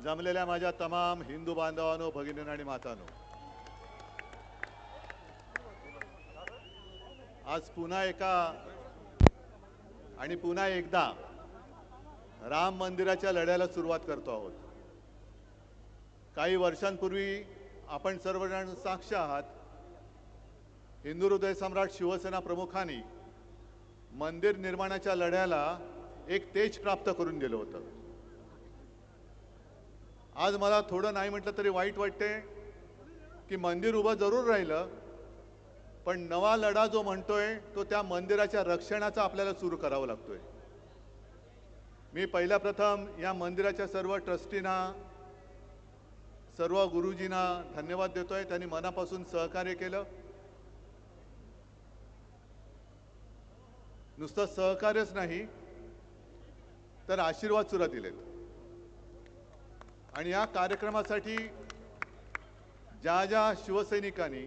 जमलेल्या माझ्या तमाम हिंदू बांधवांनो, भगिनींनो आणि मातांनो, आज पुन्हा एकदा राम मंदिराच्या लढ्याला सुरुवात करतो आहोत। काही वर्षांपूर्वी आपण सर्वजण साक्ष आहात, हिंदू हृदय सम्राट शिवसेना प्रमुखांनी मंदिर निर्माणाच्या लढ्याला एक तेज प्राप्त करून दिलं होतं। आज मला थोडं नाही म्हटलं तरी वाईट वाटते की मंदिर उभं जरूर राहिलं, पण नवा लढा जो म्हणतोय तो त्या मंदिराच्या रक्षणाचा आपल्याला सुरू करावा लागतोय। मी पहिल्या प्रथम या मंदिराच्या सर्व ट्रस्टींना, सर्व गुरुजींना धन्यवाद देतोय। त्यांनी मनापासून सहकार्य केलं। नुसतं सहकार्यच नाही तर आशीर्वाद सुद्धा दिलेत। आणि या कार्यक्रमासाठी ज्या ज्या शिवसैनिकांनी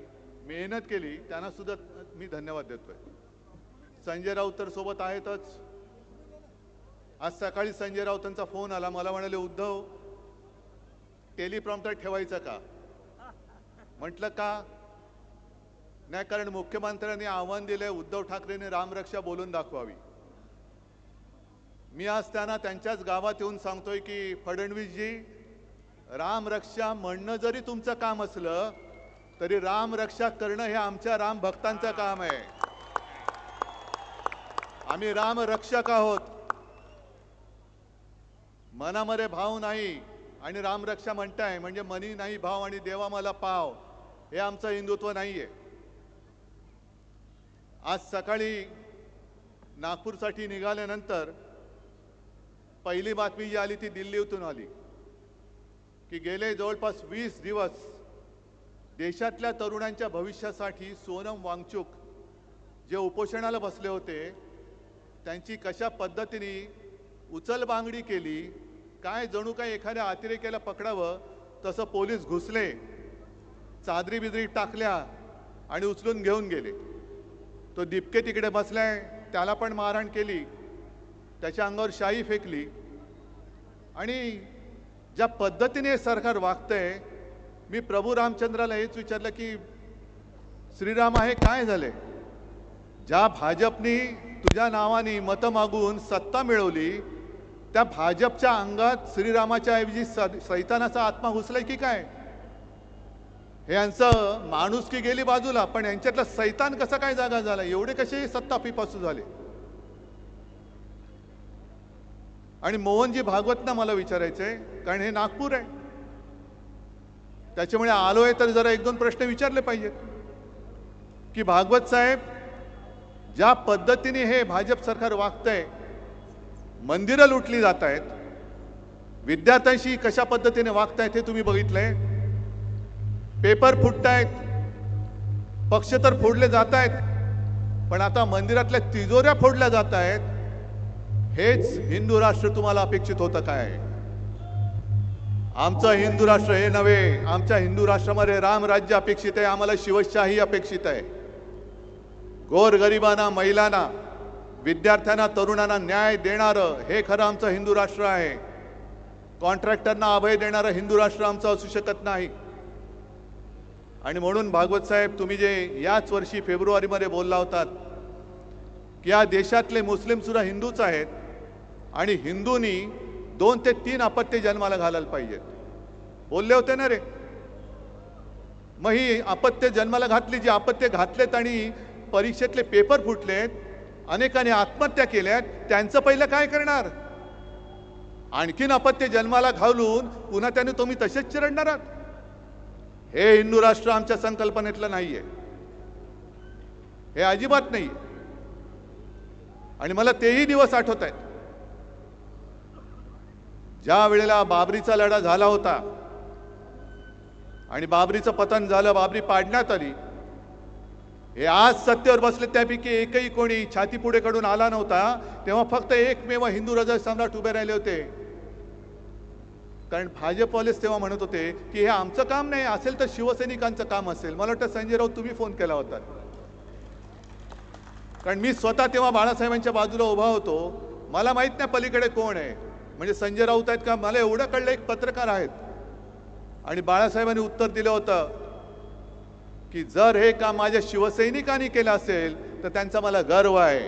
मेहनत केली त्यांना सुद्धा मी धन्यवाद देतोय। संजय राऊत तर सोबत आहेतच। आज सकाळी संजय राऊतांचा फोन आला, मला म्हणाले उद्धव टेलिप्रॉम्प्टर ठेवायचं का? म्हटलं का नाही, कारण मुख्यमंत्र्यांनी आव्हान दिले उद्धव ठाकरेंनी रामरक्षा बोलून दाखवावी। मी आज त्यांच्याच गावात येऊन सांगतोय की फडणवीसजी, रामरक्षा म्हणणं जरी तुमचं काम असलं तरी रामरक्षा करणं हे आमच्या राम भक्तांचं काम आहे। आम्ही रामरक्षक आहोत, मनामध्ये भाव नाही। आणि रामरक्षा म्हणताय म्हणजे मनी नाही भाव आणि देवा मला पाव, हे आमचं हिंदुत्व नाहीये। आज सकाळी नागपूरसाठी निघाल्यानंतर पहिली बातमी जी आली ती दिल्लीतून आली की गेले जवळपास 20 दिवस देशातल्या तरुणांच्या भविष्यासाठी सोनम वांगचुक जे उपोषणाला बसले होते त्यांची कशा पद्धतीने उचलबांगडी केली, काय जणू काय एखाद्या अतिरेक्याला पकडावं तसं पोलीस घुसले, चादरी बिदरी टाकल्या आणि उचलून घेऊन गेले। तो दिपके तिकडे बसलाय, त्याला पण मारहाण केली, त्याच्या अंगावर शाई फेकली। आणि ज्या पद्धतीने सरकार वागतंय, मी प्रभू रामचंद्राला हेच विचारलं की श्रीराम आहे काय झाले? ज्या भाजपनी तुझ्या नावाने मतं मागून सत्ता मिळवली त्या भाजपच्या अंगात श्रीरामाच्या ऐवजी सैतानाचा आत्मा घुसलाय की काय? हे यांचं माणुसकी गेली बाजूला, पण यांच्यातला सैतान कसा काय जागा झाला? एवढे कसे सत्ता पिपासू झाले? आणि मोहनजी भागवतना मला विचारायचंय, कारण हे नागपूर आहे, त्याच्यामुळे आलोय तर जरा एक दोन प्रश्न विचारले पाहिजेत की भागवत साहेब, ज्या पद्धतीने हे भाजप सरकार वागतंय, मंदिरं लुटली जात आहेत, विद्यार्थ्यांशी कशा पद्धतीने वागतायत हे तुम्ही बघितलंय। पेपर फुटतायत, पक्ष तर फोडले जात आहेत, पण आता मंदिरातल्या तिजोऱ्या फोडल्या जात आहेत। हेच हिंदू राष्ट्र तुम्हाला अपेक्षित होतं काय? आमचं हिंदू राष्ट्र हे नव्हे, आमच्या हिंदू राष्ट्रामध्ये रामराज्य अपेक्षित आहे, आम्हाला शिवशाही अपेक्षित आहे। गोरगरिबांना, महिलांना, विद्यार्थ्यांना, तरुणांना न्याय देणारं हे खरं आमचं हिंदू राष्ट्र आहे। कॉन्ट्रॅक्टरना अभय देणारं हिंदू राष्ट्र आमचं असू शकत नाही। आणि म्हणून भागवत साहेब, तुम्ही जे याच वर्षी फेब्रुवारीमध्ये बोलला होतात की या देशातले मुस्लिम सुद्धा हिंदूच आहेत आणि हिंदूंनी 2 ते 3 अपत्य जन्माला घालायला पाहिजेत, बोलले होते ना रे? मग ही अपत्य जन्माला घातली, जी अपत्य घातलेत आणि परीक्षेतले पेपर फुटलेत, अनेकांनी आत्महत्या केल्यात, त्यांचं पहिलं काय करणार? आणखीन अपत्य जन्माला घालून पुन्हा त्याने तुम्ही तसेच चिरडणार आहात? हे हिंदू राष्ट्र आमच्या संकल्पनेतलं नाहीये, हे अजिबात नाही। आणि मला तेही दिवस आठवत आहेत ज्या वेळेला बाबरीचा लढा झाला होता आणि बाबरीचं पतन झालं, बाबरी पाडण्यात आली। हे आज सत्तेवर बसले त्यापैकी एकही कोणी छाती पुढे कडून आला नव्हता, तेव्हा फक्त एकमेव हिंदू हृदय सम्राट उभे राहिले होते। कारण भाजपवालेच तेव्हा म्हणत होते की हे आमचं काम नाही, असेल तर शिवसैनिकांचं काम असेल। मला वाटतं संजय राऊत तुम्ही फोन केला होता, कारण मी स्वतः तेव्हा बाळासाहेबांच्या बाजूला उभा होतो। मला माहित नाही पलीकडे कोण आहे, म्हणजे संजय राऊत आहेत का? मला एवढं कळलं एक पत्रकार आहेत आणि बाळासाहेबांनी उत्तर दिलं होतं की जर हे काम माझ्या शिवसैनिकांनी केलं असेल तर त्यांचा मला गर्व आहे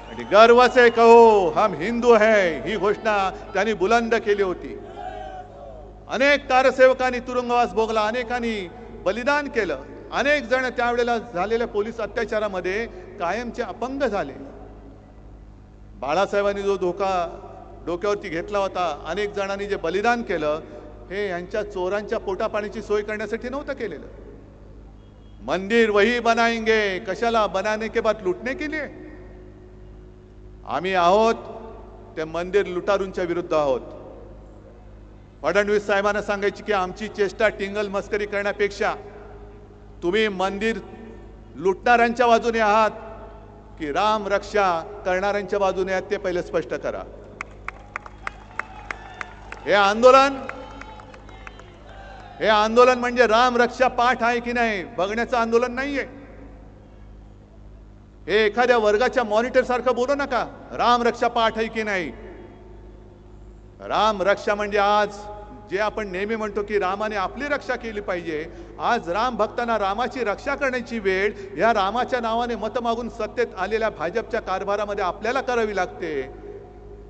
आणि गर्व से कहो हम हिंदू है, ही घोषणा त्यांनी बुलंद केली होती. अनेक कारसेवकांनी तुरुंगवास भोगला, अनेकांनी बलिदान केलं, अनेक जण त्यावेळेला झालेल्या पोलीस अत्याचारामध्ये कायमचे अपंग झाले. बाळासाहेबांनी जो धोका डोक्यावरती घेतला होता, अनेक जणांनी जे बलिदान केलं, हे यांच्या चोरांच्या पोटापाण्याची सोय करण्यासाठी नव्हतं केलेलं. मंदिर वही बनाएंगे, कशाला? बनाने के बाद लुटने के लिए. आम्ही आहोत ते मंदिर लुटारूंच्या विरुद्ध आहोत. फडणवीस साहेबांना सांगायची की आमची चेष्टा टिंगल मस्करी करण्यापेक्षा तुम्ही मंदिर लुटणाऱ्यांच्या बाजूने आहात की राम रक्षा करणाऱ्यांच्या बाजूने आहात ते पहिले स्पष्ट करा. हे आंदोलन म्हणजे राम रक्षा पाठ आहे की नाही बघण्याचं आंदोलन नाहीये. हे एखाद्या वर्गाच्या मॉनिटर सारखं बोलू नका. राम रक्षा पाठ आहे की नाही. राम रक्षा म्हणजे आज जे आपण नेहमी म्हणतो की रामाने आपली रक्षा केली पाहिजे, आज राम भक्तांना रामाची रक्षा करण्याची वेळ या रामाच्या नावाने मत मागून सत्तेत आलेल्या भाजपच्या कारभारामध्ये आपल्याला करावी लागते.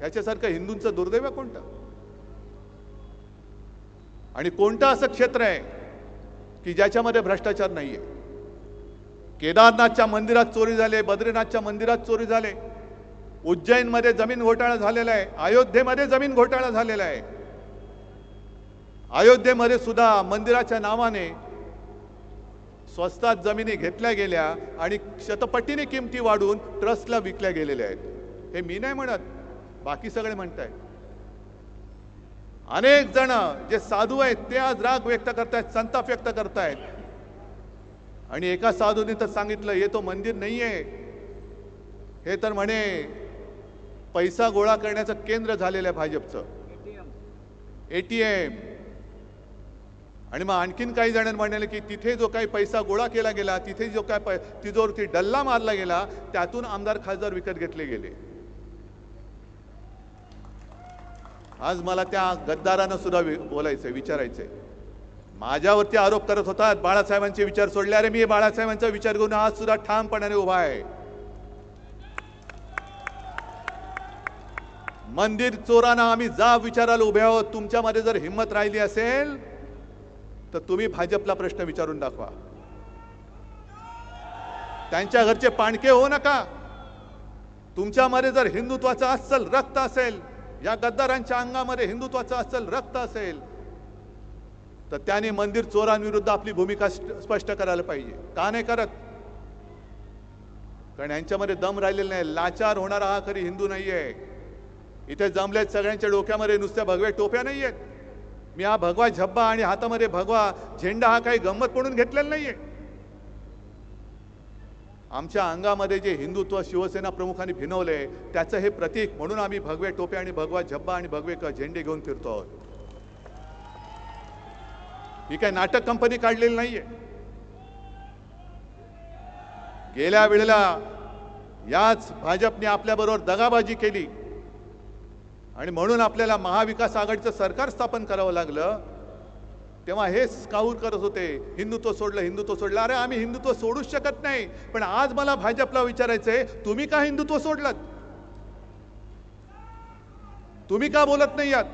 याच्यासारखं हिंदूंचं दुर्दैव कोणतं? आणि कोणतं असं क्षेत्र आहे की ज्याच्यामध्ये भ्रष्टाचार नाहीये? केदारनाथच्या मंदिरात चोरी झाले, बद्रीनाथच्या मंदिरात चोरी झाले, उज्जैनमध्ये जमीन घोटाळा झालेला आहे, अयोध्येमध्ये जमीन घोटाळा झालेला आहे. अयोध्येमध्ये सुद्धा मंदिराच्या नावाने स्वस्तात जमिनी घेतल्या गेल्या आणि शतपटीने किमती वाढून ट्रस्टला विकल्या गेलेल्या आहेत. हे मी नाही म्हणत, बाकी सगळे म्हणतायत. अनेक जण जे साधू आहेत ते आज राग व्यक्त करतायत, संताप व्यक्त करतायत. आणि एका साधूने तर सांगितलं हे तो मंदिर नाहीये, हे तर म्हणे पैसा गोळा करण्याचं केंद्र झालेलं आहे भाजपचं, एटीएम. आणि मग आणखीन काही जण म्हणाले की तिथे जो काही पैसा गोळा केला गेला, तिथे जो काय तिजोरीवरती डल्ला मारला गेला, त्यातून आमदार खासदार विकत घेतले गेले. आज मला त्या गद्दारांना सुद्धा बोलायचंय, विचारायचंय. माझ्यावरती आरोप करत होतात बाळासाहेबांचे विचार सोडले. अरे मी बाळासाहेबांचा विचार घेऊन आज सुद्धा ठामपणाने उभा आहे. मंदिर चोरांना आम्ही जाब विचारायला उभे आहोत. तुमच्यामध्ये जर हिंमत राहिली असेल तर तुम्ही भाजपला प्रश्न विचारून दाखवा. त्यांच्या घरचे पाणके होऊ नका. तुमच्यामध्ये जर हिंदुत्वाचं अस्सल रक्त असेल, या गद्दारांच्या अंगामध्ये हिंदुत्वाचं अस्सल रक्त असेल, तर त्याने मंदिर चोरांविरुद्ध आपली भूमिका स्पष्ट करायला पाहिजे. का नाही करत? कारण यांच्यामध्ये दम राहिलेला नाही. लाचार होणारा हा खरी हिंदू नाहीये. इथे जमलेत सगळ्यांच्या डोक्यामध्ये नुसत्या भगव्या टोप्या नाहीयेत. मी हा भगवा झब्बा आणि हातामध्ये भगवा झेंडा हा काही गंमत म्हणून घेतलेला नाहीये. आमच्या अंगामध्ये जे हिंदुत्व शिवसेना प्रमुखांनी भिनवले त्याचं हे प्रतीक म्हणून आम्ही भगवे टोप्या आणि भगवा झब्बा आणि भगवे झेंडे घेऊन फिरतो आहोत. ही काय नाटक कंपनी काढलेली नाहीये. गेल्या वेळेला याच भाजपने आपल्याबरोबर दगाबाजी केली आणि म्हणून आपल्याला महाविकास आघाडीचं सरकार स्थापन करावं लागलं. तेव्हा हेच काऊर करत होते, हिंदुत्व सोडलं, हिंदुत्व सोडलं. अरे आम्ही हिंदुत्व सोडूच शकत नाही. पण आज मला भाजपला विचारायचंय, तुम्ही का हिंदुत्व सोडलं? तुम्ही का बोलत नाही आहात?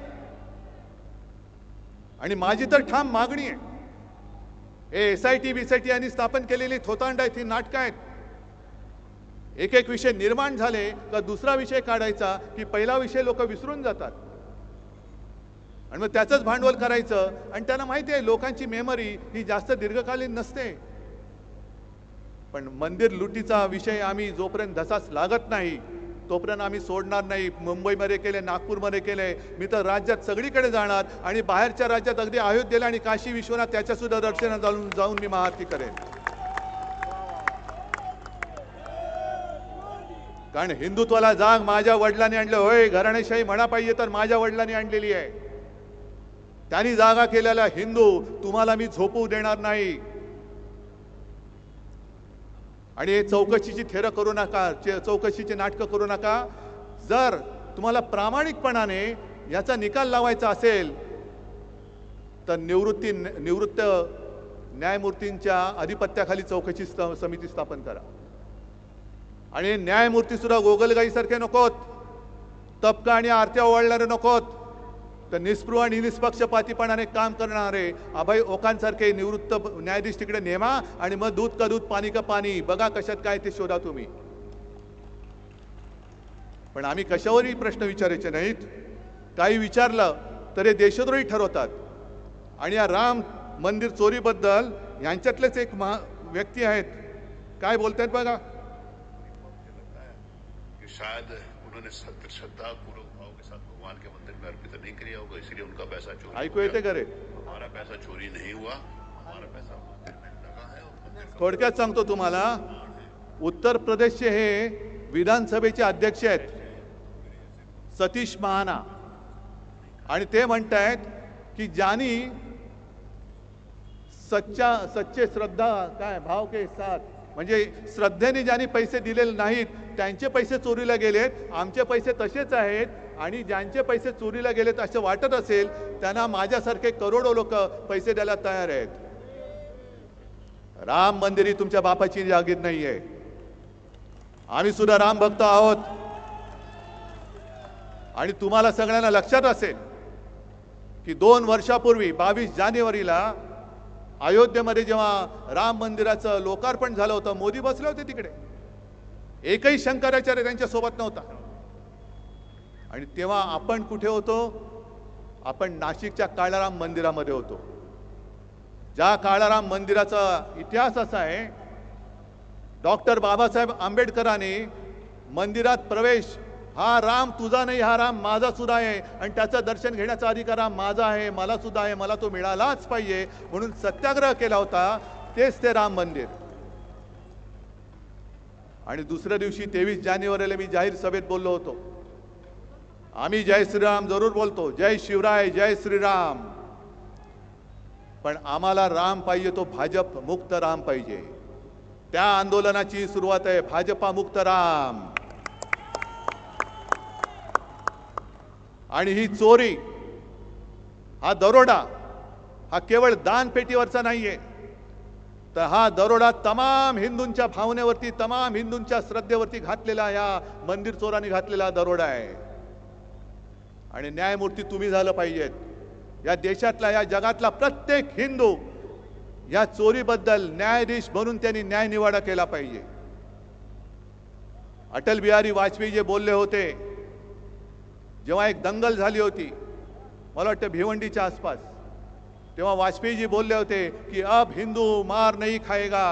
आणि माझी तर ठाम मागणी आहे, SIT BCT यांनी स्थापन केलेली थोतांड आहेत, ही नाटकं आहेत. एक एक विषय निर्माण झाले का दुसरा विषय काढायचा की पहिला विषय लोक विसरून जातात आणि मग त्याचंच भांडवल करायचं. आणि त्यांना माहिती आहे लोकांची मेमरी ही जास्त दीर्घकालीन नसते. पण मंदिर लुटीचा विषय आम्ही जोपर्यंत धसास लागत नाही तोपर्यंत आम्ही सोडणार नाही. मुंबईमध्ये केले, नागपूरमध्ये केले, मी तर राज्यात सगळीकडे जाणार आणि बाहेरच्या राज्यात अगदी अयोध्येला आणि काशी विश्वनाथ त्याच्या सुद्धा दर्शनात जाऊन मी महाआरती करेन. कारण हिंदुत्वाला जाग माझ्या वडिलांनी आणलं. होय, घराणेशाही म्हणा पाहिजे तर माझ्या वडिलांनी आणलेली आहे. त्यांनी जागा केलेला हिंदू तुम्हाला मी झोपू देणार नाही. आणि चौकशीची थेरं करू नका, चौकशीची नाटकं करू नका. जर तुम्हाला प्रामाणिकपणाने याचा निकाल लावायचा असेल तर निवृत्त न्यायमूर्तींच्या अधिपत्याखाली चौकशी समिती स्थापन करा. आणि न्यायमूर्ती सुद्धा गोगलगाईसारखे नकोत, तबका आणि आरत्या ओवाळणारे नकोत, तर निस्पृह आणि निष्पक्षपातीपणाने काम करणारे अभय ओकांसारखे निवृत्त न्यायाधीश तिकडे नेमा आणि मग दूध का दूध पाणी का पाणी बघा कशात काय ते शोधा तुम्ही. पण आम्ही कशावरही प्रश्न विचारायचे नाहीत. काही विचारलं तर हे देशद्रोही ठरवतात. आणि या राम मंदिर चोरीबद्दल यांच्यातलेच एक व्यक्ती आहेत, काय बोलतायत बघा. शायद उन्होंने श्रद्धा पूर्वक भाव के साथ भगवान के मंदिर में अर्पित नहीं किया होगा, इसलिए उनका पैसा चोरी. ऐकू येते का रे? हमारा पैसा चोरी नहीं हुआ, हमारा पैसा मंदिर में लगा है. और थोडक्यात सांगतो तुम्हाला, उत्तर प्रदेशचे हे विधानसभेचे अध्यक्ष आहेत सतीश महाना, आणि ते म्हणतायत की ज्यांनी सच्चे श्रद्धा काय भाव के साथ म्हणजे श्रद्धेने ज्यांनी पैसे दिलेले नाहीत त्यांचे पैसे चोरीला गेलेत, आमचे पैसे तसेच आहेत. आणि ज्यांचे पैसे चोरीला गेलेत असं वाटत असेल त्यांना माझ्यासारखे करोडो लोक पैसे द्यायला तयार आहेत. राम मंदिर ही तुमच्या बापाची जागीर नाहीये. आम्ही सुद्धा राम भक्त आहोत. आणि तुम्हाला सगळ्यांना लक्षात असेल की 2 वर्षापूर्वी 22 जानेवारीला अयोध्येमध्ये जेव्हा राम मंदिराचं लोकार्पण झालं होतं, मोदी बसले होते तिकडे, एकही शंकराचार्य त्यांच्या सोबत नव्हता. आणि तेव्हा आपण कुठे होतो? आपण नाशिकच्या काळाराम मंदिरामध्ये होतो. ज्या काळाराम मंदिराचा इतिहास असा आहे, डॉक्टर बाबासाहेब आंबेडकरांनी मंदिरात प्रवेश, हा राम तुझा नाही, हा राम माझा सुद्धा आहे आणि त्याचं दर्शन घेण्याचा अधिकार हा माझा आहे, मला सुद्धा आहे, मला तो मिळालाच पाहिजे म्हणून सत्याग्रह केला होता. तेच ते राम मंदिर. आणि दुसऱ्या दिवशी 23 जानेवारीला मी जाहीर सभेत बोललो होतो, आम्ही जय श्रीराम जरूर बोलतो, जय शिवराय जय श्रीराम, पण आम्हाला राम पाहिजे तो भाजप मुक्त राम पाहिजे. त्या आंदोलनाची सुरुवात आहे भाजपा मुक्त राम. आणि ही चोरी, हा दरोडा हा केवळ दानपेटीवरचा नाहीये, तर हा दरोडा तमाम हिंदूंच्या भावनेवरती, तमाम हिंदूंच्या श्रद्धेवरती घातलेला या मंदिर चोरांनी घातलेला दरोडा आहे. आणि न्यायमूर्ती तुम्ही झालं पाहिजेत. या देशातला, या जगातला प्रत्येक हिंदू या चोरीबद्दल न्यायाधीश म्हणून त्यांनी न्याय निवाडा केला पाहिजे. अटल बिहारी वाजपेयी जे बोलले होते, जेव्हा एक दंगल झाली होती, मला वाटतं भिवंडीच्या आसपास, तेव्हा वाजपेयीजी बोलले होते की अब हिंदू मार नहीं खाएगा.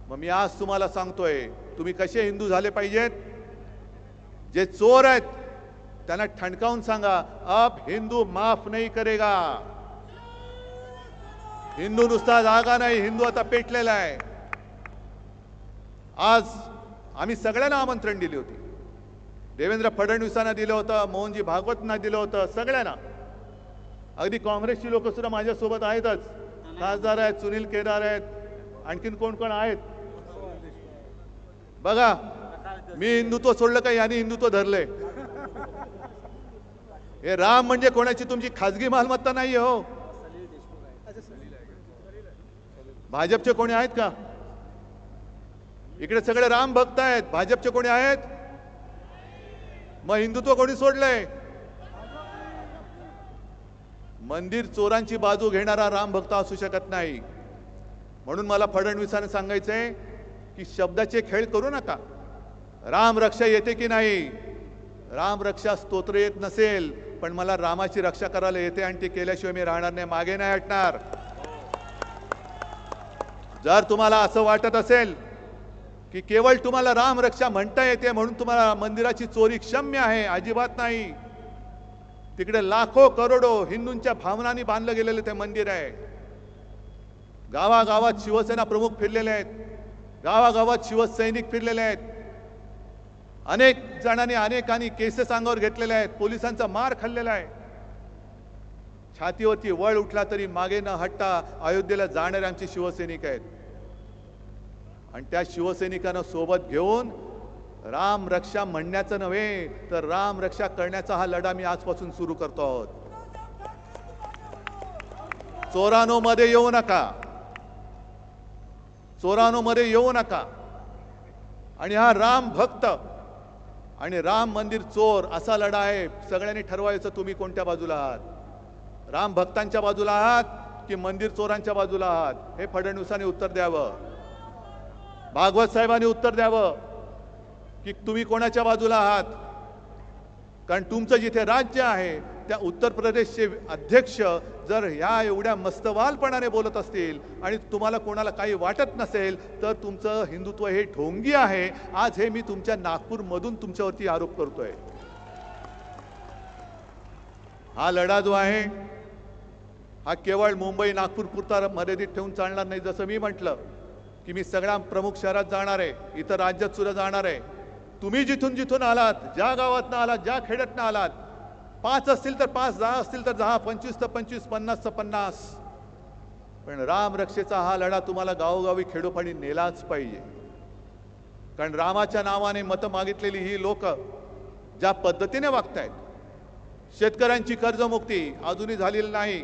मग मी आज तुम्हाला सांगतोय, तुम्ही कसे हिंदू झाले पाहिजेत? जे चोर आहेत त्यांना ठणकावून सांगा, अब हिंदू माफ नहीं करेगा. हिंदू नुसता जागा नाही, हिंदू आता पेटलेला आहे. आज आम्ही सगळ्यांना आमंत्रण दिले होते. देवेंद्र फडणवीसांना दिलं होतं, मोहनजी भागवतांना दिलं होतं, सगळ्यांना. अगदी काँग्रेसची लोक सुद्धा माझ्यासोबत आहेतच. खासदार आहेत, सुनील केदार आहेत, आणखीन कोण कोण आहेत बघा. मी हिंदुत्व सोडलं का यांनी हिंदुत्व धरले? हे राम म्हणजे कोणाची तुमची खाजगी मालमत्ता नाही हो. भाजपचे कोणी आहेत का इकडे? सगळे राम भक्त आहेत. भाजपचे कोणी आहेत? मग हिंदुत्व कोणी सोडलंय? मंदिर चोरांची बाजू घेणारा राम भक्त असू शकत नाही. म्हणून मला फडणवीसांना सांगायचंय की शब्दाचे खेळ करू नका. राम रक्षा येते की नाही? राम रक्षा स्तोत्र येत नसेल, पण मला रामाची रक्षा करायला येते आणि ते केल्याशिवाय मी राहणार नाही, मागे नाही हटणार. जर तुम्हाला असं वाटत असेल की केवळ तुम्हाला राम रक्षा म्हणता येते म्हणून तुम्हाला मंदिराची चोरी क्षम्य आहे, अजिबात नाही. तिकडे लाखो करोडो हिंदूंच्या भावनांनी बांधलं गेलेलं ते मंदिर आहे. गावागावात शिवसेना प्रमुख फिरलेले आहेत, गावागावात शिवसैनिक फिरलेले आहेत. अनेक जणांनी अनेकांनी केसेस अंगावर घेतलेले आहेत, पोलिसांचा मार खाल्लेला आहे. छातीवरती वळ उठला तरी मागे न हटता अयोध्येला जाणारे आमचे शिवसैनिक आहेत. आणि त्या शिवसैनिकांना सोबत घेऊन राम रक्षा म्हणण्याचं नव्हे तर राम रक्षा करण्याचा हा लढा मी आजपासून सुरू करतो आहोत. चोरानो मध्ये येऊ नका, चोरानो मध्ये येऊ नका. आणि हा राम भक्त आणि राम मंदिर चोर असा लढा आहे. सगळ्यांनी ठरवायचं तुम्ही कोणत्या बाजूला आहात. राम भक्तांच्या बाजूला आहात की मंदिर चोरांच्या बाजूला आहात. हे फडणवीसांनी उत्तर द्यावं, भागवत साहेबांनी उत्तर द्यावं की तुम्ही कोणाच्या बाजूला आहात. कारण तुमचं जिथे राज्य आहे त्या उत्तर प्रदेशचे अध्यक्ष जर ह्या एवढ्या मस्तवालपणाने बोलत असतील आणि तुम्हाला कोणाला काही वाटत नसेल तर तुमचं हिंदुत्व हे ढोंगी आहे. आज हे मी तुमच्या नागपूरमधून तुमच्यावरती आरोप करतोय. हा लढा जो आहे हा केवळ मुंबई नागपूर पुरता मर्यादित ठेवून चालणार नाही. जसं मी म्हटलं की मी सगळ्या प्रमुख शहरात जाणार आहे, इतर राज्यात सुद्धा जाणार आहे. तुम्ही जिथून जिथून आलात, ज्या गावातनं आलात, ज्या खेड्यातनं आलात, 5 असतील तर 5, 10 असतील तर 10, 25 तर 25, 50 तर 50, पण राम रक्षेचा हा लढा तुम्हाला गावोगावी खेडोपाडी नेलाच पाहिजे. कारण रामाच्या नावाने मतं मागितलेली ही लोक ज्या पद्धतीने वागतायत, शेतकऱ्यांची कर्जमुक्ती अजूनही झालेली नाही.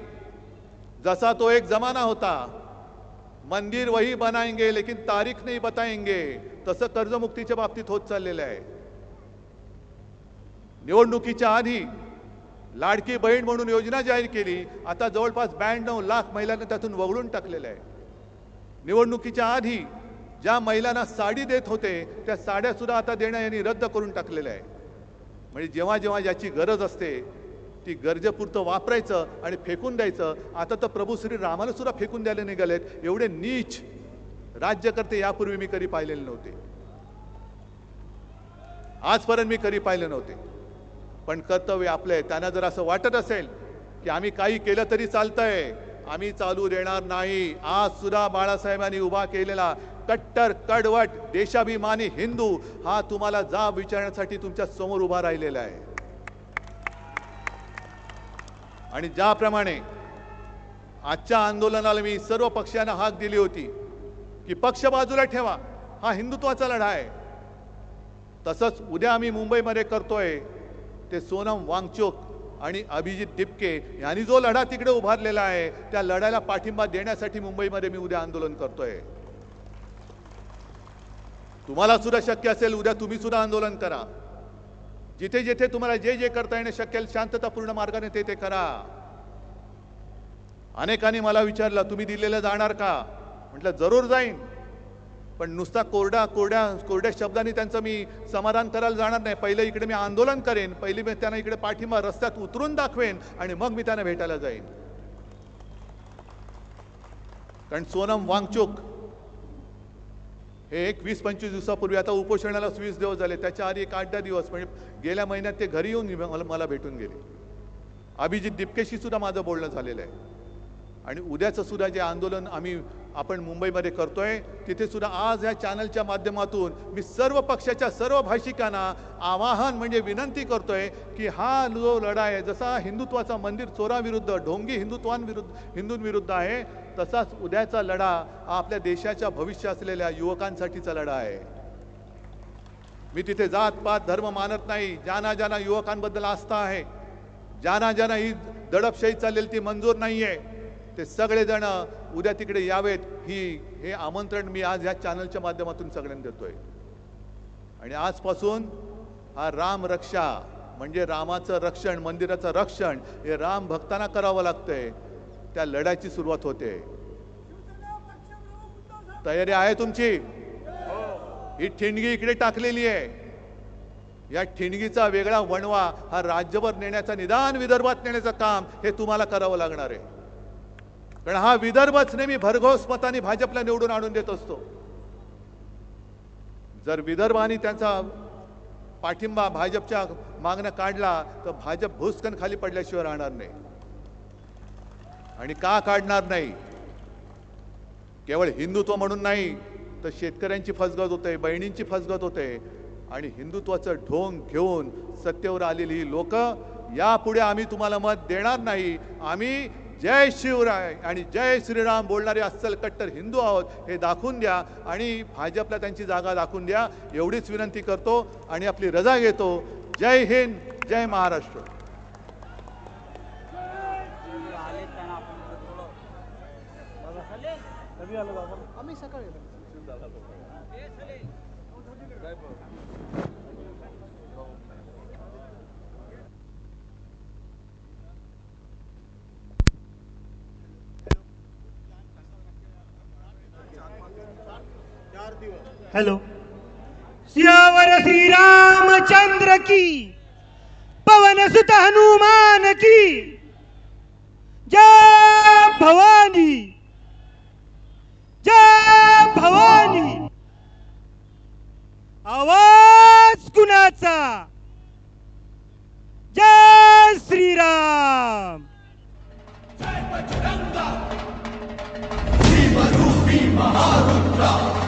जसा तो एक जमाना होता, मंदिर वही बनाएंगे लेकिन तारीख नहीं बताएंगे, तसं कर्जमुक्तीच्या बाबतीत होत चाललेलं आहे. निवडणुकीच्या आधी लाडकी बहीण म्हणून योजना जाहीर केली, आता जवळपास 92 लाख महिलांना त्यातून वगळून टाकलेलं आहे. निवडणुकीच्या आधी ज्या महिलांना साडी देत होते त्या साड्या सुद्धा आता देणं यांनी रद्द करून टाकलेलं आहे. म्हणजे जेव्हा जेव्हा ज्याची गरज असते ती गरजेपुरतं वापरायचं आणि फेकून द्यायचं. आता तर प्रभू श्री रामाला सुद्धा फेकून द्यायला निघालेत. एवढे नीच राज्यकर्ते यापूर्वी मी कधी पाहिलेले नव्हते, आजपर्यंत मी कधी पाहिले नव्हते. पण कर्तव्य आपलं आहे. त्यांना जर असं वाटत असेल की आम्ही काही केलं तरी चालतंय, आम्ही चालू देणार नाही. आज सुद्धा बाळासाहेबांनी उभा केलेला कट्टर कडवट देशाभिमानी हिंदू हा तुम्हाला जाब विचारण्यासाठी तुमच्या समोर उभा राहिलेला आहे. आणि ज्याप्रमाणे आजच्या आंदोलनाला मी सर्व पक्षांना हाक दिली होती की पक्ष बाजूला ठेवा, हा हिंदुत्वाचा लढा आहे, तसंच उद्या आम्ही मुंबईमध्ये करतोय. ते सोनम वांगचुक आणि अभिजित दिपके यांनी जो लढा तिकडे उभारलेला आहे त्या लढ्याला पाठिंबा देण्यासाठी मुंबईमध्ये मी उद्या आंदोलन करतोय. तुम्हाला सुद्धा शक्य असेल उद्या तुम्ही सुद्धा आंदोलन करा. जिथे जिथे तुम्हाला जे जे करता येणं शक्य आहे शांततापूर्ण मार्गाने ते ते करा. अनेकांनी मला विचारलं तुम्ही दिल्लीला जाणार का. म्हटलं जरूर जाईन, पण नुसता कोरड्या शब्दांनी त्यांचं मी समाधान करायला जाणार नाही. पहिले इकडे मी आंदोलन करेन, पहिले मी त्यांना इकडे पाठिंबा रस्त्यात उतरून दाखवेन आणि मग मी त्यांना भेटायला जाईन. कारण सोनम वांगचुक हे 20-25 दिवसापूर्वी, आता उपोषणाला 20 दिवस झाले, त्याच्या आधी 8-10 दिवस म्हणजे गेल्या महिन्यात ते घरी येऊन मला भेटून गेले. अभिजित दिपकेशी सुद्धा माझं बोलणं झालेलं आहे. आणि उद्याचं सुद्धा जे आंदोलन आपण मुंबईमध्ये करतोय तिथे सुद्धा आज या चॅनलच्या माध्यमातून मी सर्व पक्षाच्या सर्व भाषिकांना आवाहन म्हणजे विनंती करतोय की हा जो लढा आहे, जसा हिंदुत्वाचा मंदिर चोराविरुद्ध ढोंगी हिंदूंविरुद्ध आहे, तसाच उद्याचा लढा हा आपल्या देशाच्या भविष्य असलेल्या युवकांसाठीचा लढा आहे. मी तिथे जात पात धर्म मानत नाही. ज्यांना युवकांबद्दल आस्था आहे, ज्यांना ही दडपशाही चाललेली ती मंजूर नाहीये, ते सगळेजण उद्या तिकडे यावेत. हे आमंत्रण मी आज या चॅनलच्या माध्यमातून सगळ्यांना देतोय. आणि आजपासून हा राम रक्षा म्हणजे रामाचं रक्षण, मंदिराचं रक्षण हे राम भक्तांना करावं लागतंय. त्या लढ्याची सुरुवात होते. तयारी आहे तुमची. ही ठिणगी इकडे टाकलेली आहे. या ठिणगीचा वेगळा वणवा हा राज्यभर नेण्याचा, निदान विदर्भात नेण्याचं काम हे तुम्हाला करावं लागणार आहे. कारण हा विदर्भच नेहमी भरघोस मताने भाजपला निवडून आणून देत असतो. जर विदर्भाने त्यांचा पाठिंबा भाजपच्या मागणं काढला तर भाजप भुसकन खाली पडल्याशिवाय राहणार नाही. आणि का काढणार नाही, केवळ हिंदुत्व म्हणून नाही तर शेतकऱ्यांची फसगत होते, बहिणींची फसगत होते. आणि हिंदुत्वाचं ढोंग घेऊन सत्तेवर आलेली ही लोक यापुढे आम्ही तुम्हाला मत देणार नाही. आम्ही जय शिवराय आणि जय श्रीराम बोलणारे अस्सल कट्टर हिंदू आहोत हे दाखवून द्या आणि भाजपला त्यांची जागा दाखवून द्या, एवढीच विनंती करतो आणि आपली रजा घेतो. जय हिंद, जय महाराष्ट्र. हेलो. सियावर श्री रामचंद्र की, पवन सुत हनुमान की, जय भवानी, जय भवानी. आवाज कुणाचा? जय श्रीराम. भीमरूपी महारुद्रा